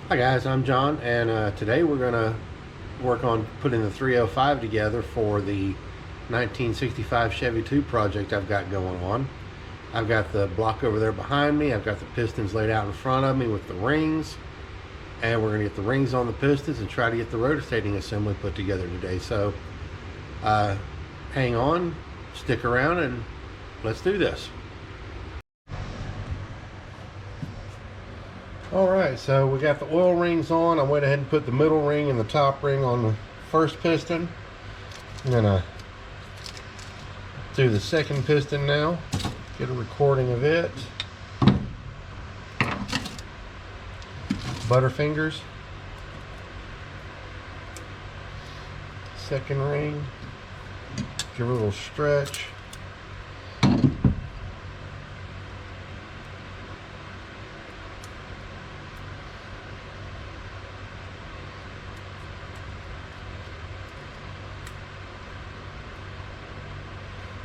Hi guys, I'm John, and today we're going to work on putting the 305 together for the 1965 Chevy II project I've got going on. I've got the block over there behind me, I've got the pistons laid out in front of me with the rings, and we're going to get the rings on the pistons and try to get the rotating assembly put together today. So hang on, stick around, and let's do this. Alright, so we got the oil rings on. I went ahead and put the middle ring and the top ring on the first piston. I'm going to do the second piston now, get a recording of it. Butterfingers. Second ring. Give it a little stretch.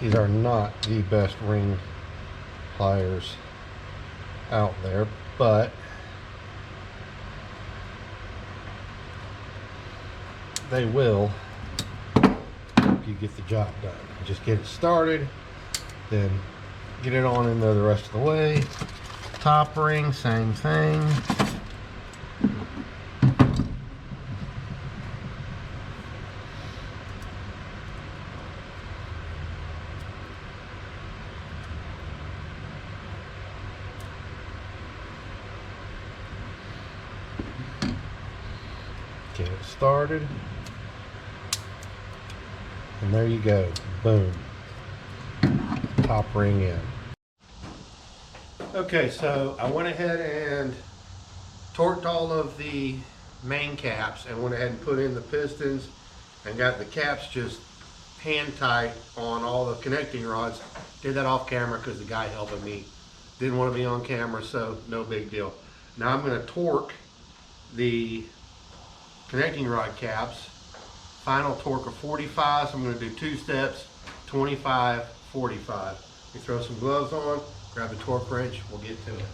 These are not the best ring pliers out there, but they will help you get the job done. Just get it started, then get it on in there the rest of the way. Top ring, same thing. Get it started, and there you go, boom, top ring in. Okay, so I went ahead and torqued all of the main caps and went ahead and put in the pistons and got the caps just hand tight on all the connecting rods. Did that off camera because the guy helping me didn't want to be on camera, so no big deal. Now I'm going to torque the connecting rod caps. Final torque of 45, so I'm going to do 2 steps, 25, 45. You throw some gloves on, grab the torque wrench, we'll get to it.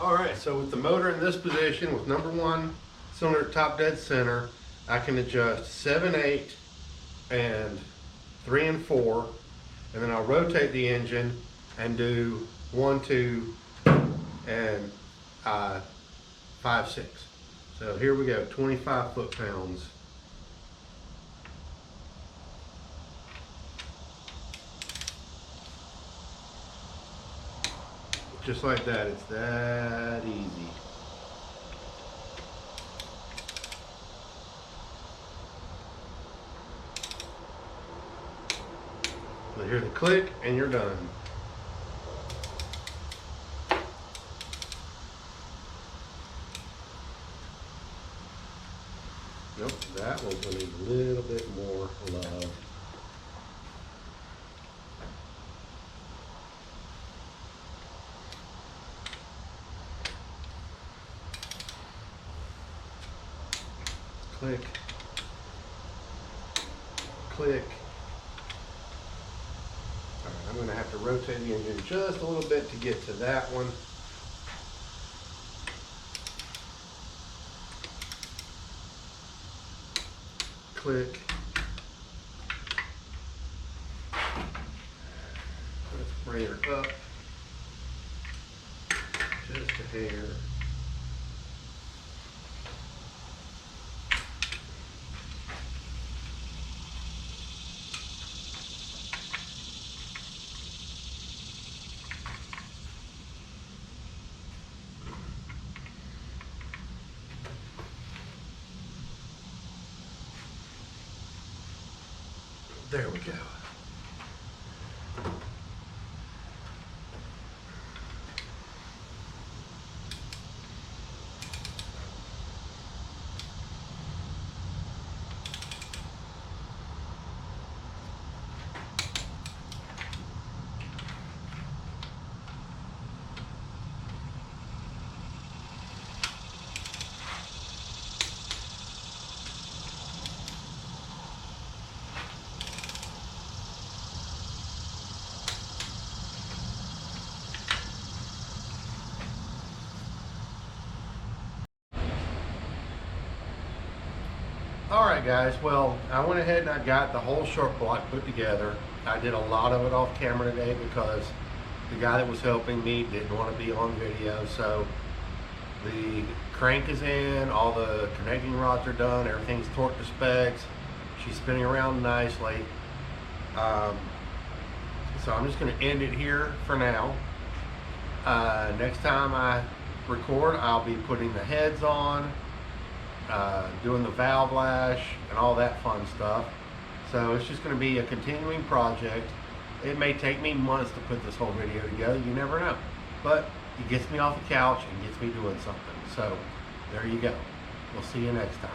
Alright, so with the motor in this position, with number 1 cylinder top dead center, I can adjust 7, 8, and 3 and 4, and then I'll rotate the engine and do 1, 2, and 5, 6. So here we go, 25 foot-pounds. Just like that, it's that easy. You'll hear the click and you're done. Nope, that one's gonna need a little bit more love. Click, click. All right, I'm going to have to rotate the engine just a little bit to get to that one. Click. Let's bring her up just a hair. There we go. Alright guys, well I went ahead and I got the whole short block put together. I did a lot of it off camera today because the guy that was helping me didn't want to be on video. So the crank is in, all the connecting rods are done, everything's torqued to specs. She's spinning around nicely. So I'm just going to end it here for now. Next time I record, I'll be putting the heads on, doing the valve lash and all that fun stuff. So it's just going to be a continuing project. It may take me months to put this whole video together, you never know. But it gets me off the couch and gets me doing something. So there you go. We'll see you next time.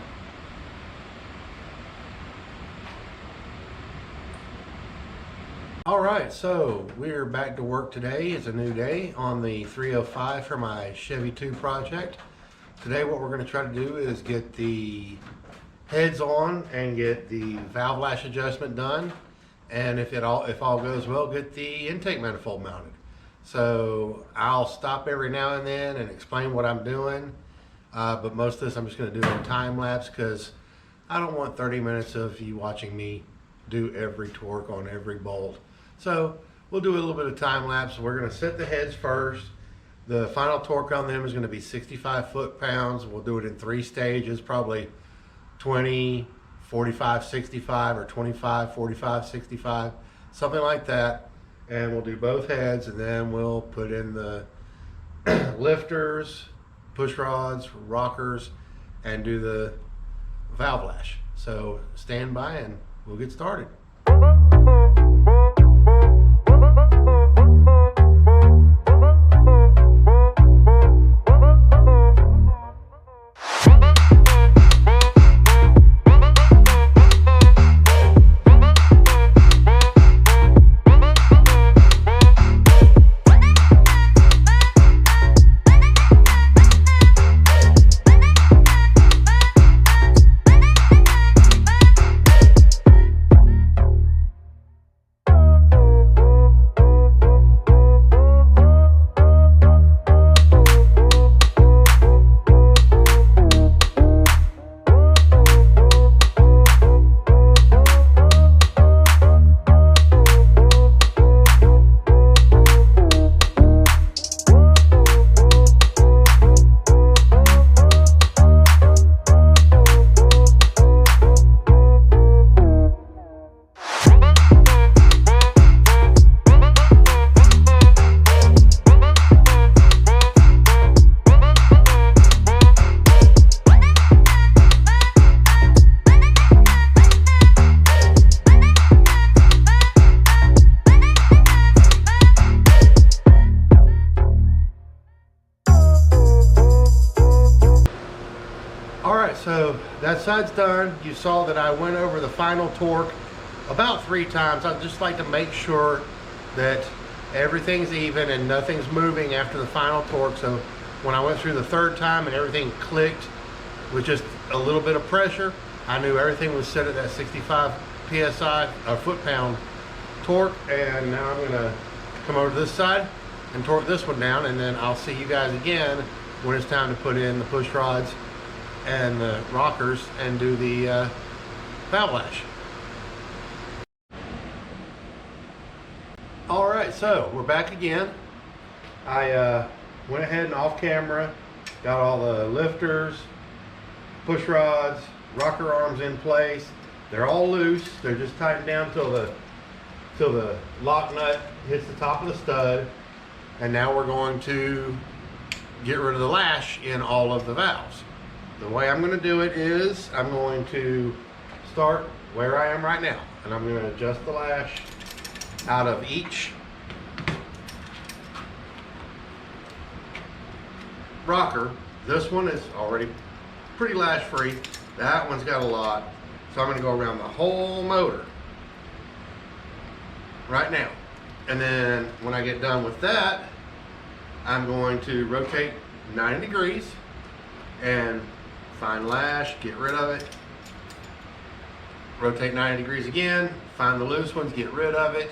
Alright, so we're back to work today. It's a new day on the 305 for my Chevy II project. Today what we're going to try to do is get the heads on and get the valve lash adjustment done, and if all goes well, get the intake manifold mounted. So I'll stop every now and then and explain what I'm doing, but most of this I'm just going to do in time lapse because I don't want 30 minutes of you watching me do every torque on every bolt. So we'll do a little bit of time lapse. We're going to set the heads first. The final torque on them is going to be 65 foot-pounds. We'll do it in 3 stages, probably 20, 45, 65, or 25, 45, 65, something like that. And we'll do both heads, and then we'll put in the lifters, push rods, rockers, and do the valve lash. So stand by and we'll get started. So that side's done. You saw that I went over the final torque about 3 times. I'd just like to make sure that everything's even and nothing's moving after the final torque. So when I went through the 3rd time and everything clicked with just a little bit of pressure, I knew everything was set at that 65 psi foot-pound torque. And now I'm gonna come over to this side and torque this one down, and then I'll see you guys again when it's time to put in the push rods and the rockers and do the valve lash. Alright, so we're back again. I went ahead and off camera got all the lifters, push rods, rocker arms in place. They're all loose. They're just tightened down till the lock nut hits the top of the stud. And now we're going to get rid of the lash in all of the valves. The way I'm going to do it is I'm going to start where I am right now, and I'm going to adjust the lash out of each rocker. This one is already pretty lash free. That one's got a lot. So I'm going to go around the whole motor right now. And then when I get done with that, I'm going to rotate 90 degrees and find lash, get rid of it. Rotate 90 degrees again, find the loose ones, get rid of it.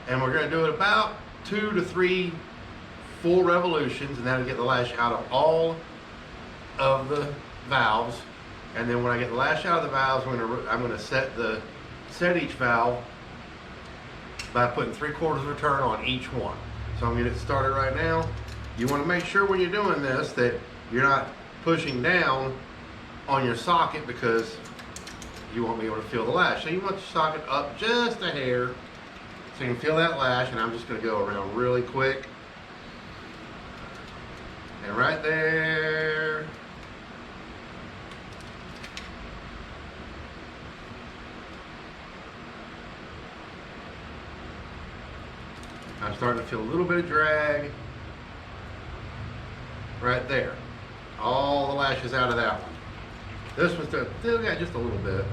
And we're going to do it about 2 to 3 full revolutions, and that'll get the lash out of all of the valves. And then when I get the lash out of the valves, I'm gonna set each valve by putting 3/4 of a turn on each one. So I'm gonna get it started right now. You wanna make sure when you're doing this that you're not pushing down on your socket, because you won't be able to feel the lash. So you want your socket up just a hair so you can feel that lash, and I'm just gonna go around really quick. And right there, I'm starting to feel a little bit of drag right there. All the lashes out of that one. This one's still got just a little bit.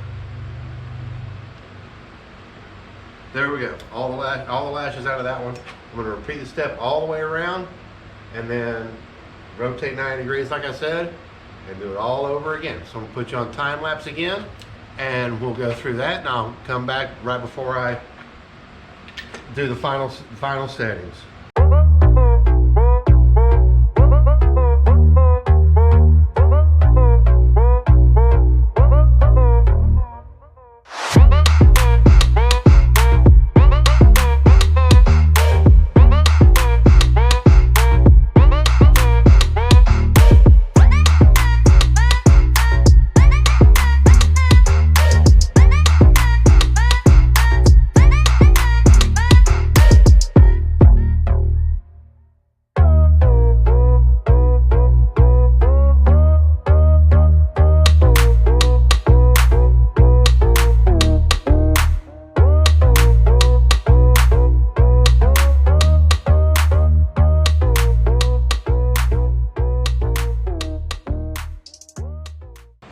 There we go. All the lashes out of that one. I'm going to repeat the step all the way around, and then rotate 90 degrees like I said, and do it all over again. So I'm going to put you on time lapse again, and we'll go through that, and I'll come back right before I do the final settings.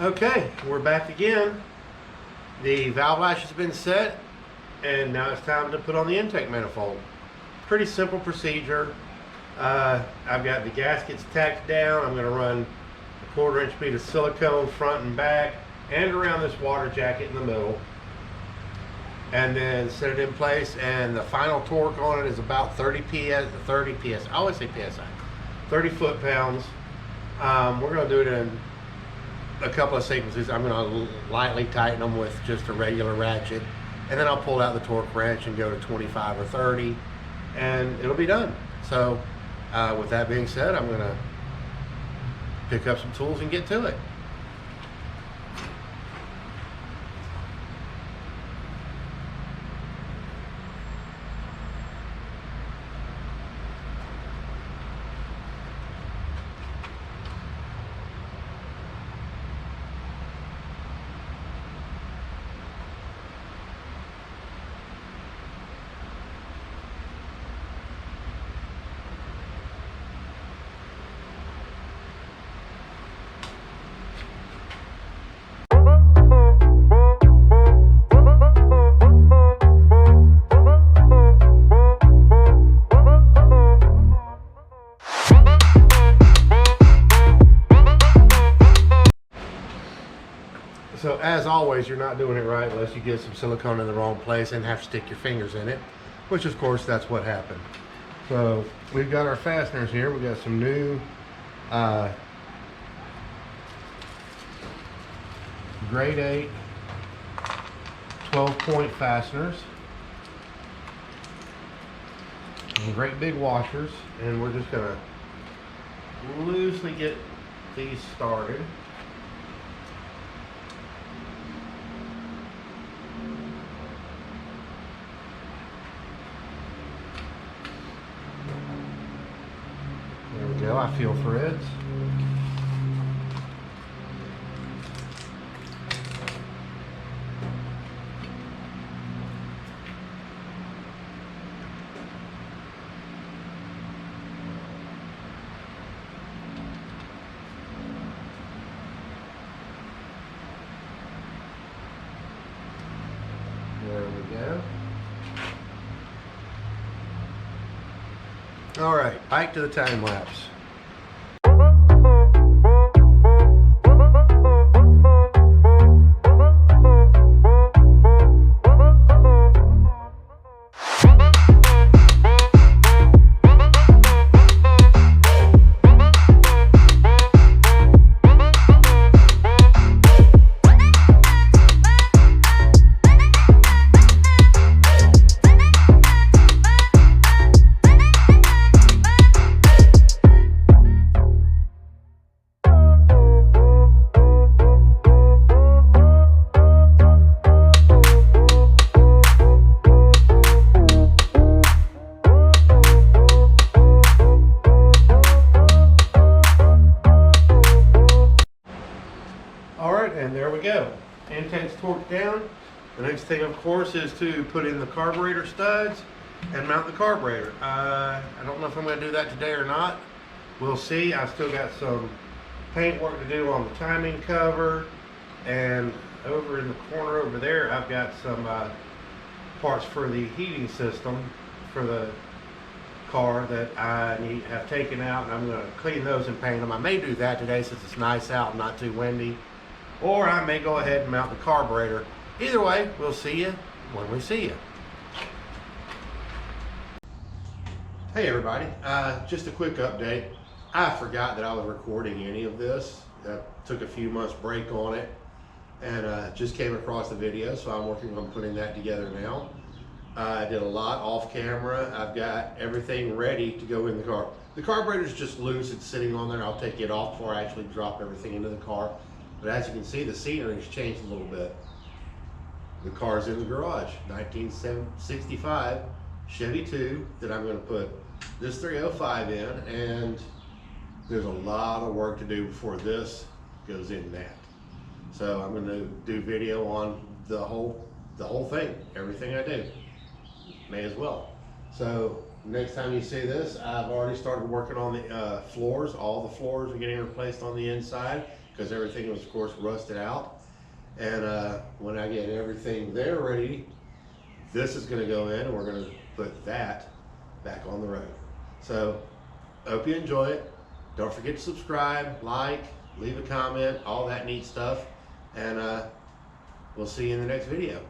Okay, we're back again. The valve lash has been set, and now it's time to put on the intake manifold. Pretty simple procedure. I've got the gaskets tacked down. I'm going to run a 1/4 inch bead of silicone front and back and around this water jacket in the middle, and then set it in place. And the final torque on it is about 30 PS. I always say PSI. 30 foot-pounds. We're going to do it in a couple of sequences. I'm going to lightly tighten them with just a regular ratchet, and then I'll pull out the torque wrench and go to 25 or 30, and it'll be done. So with that being said, I'm going to pick up some tools and get to it. So as always, you're not doing it right unless you get some silicone in the wrong place and have to stick your fingers in it, which of course that's what happened. So we've got our fasteners here. We've got some new grade 8 12-point fasteners. And great big washers, and we're just gonna loosely get these started. There we go, I feel for it. There we go. All right, back to the time lapse. broke down. The next thing, of course, is to put in the carburetor studs and mount the carburetor. I don't know if I'm going to do that today or not. We'll see. I've still got some paint work to do on the timing cover, and over in the corner over there I've got some parts for the heating system for the car that I have taken out, and I'm going to clean those and paint them. I may do that today since it's nice out and not too windy, or I may go ahead and mount the carburetor. Either way, we'll see you when we see you. Hey everybody, just a quick update. I forgot that I was recording any of this. I took a few months break on it, and just came across the video, so I'm working on putting that together now. I did a lot off camera. I've got everything ready to go in the car. The carburetor's just loose, it's sitting on there. I'll take it off before I actually drop everything into the car. But as you can see, the scenery's changed a little bit. The car's in the garage, 1965 Chevy II that I'm going to put this 305 in, and there's a lot of work to do before this goes in that. So I'm going to do video on the whole thing, everything I do. May as well. So next time you see this, I've already started working on the floors. All the floors are getting replaced on the inside because everything was, of course, rusted out. And when I get everything there ready, this is going to go in, and we're going to put that back on the road. So hope you enjoy it. Don't forget to subscribe, like, leave a comment, all that neat stuff. And we'll see you in the next video.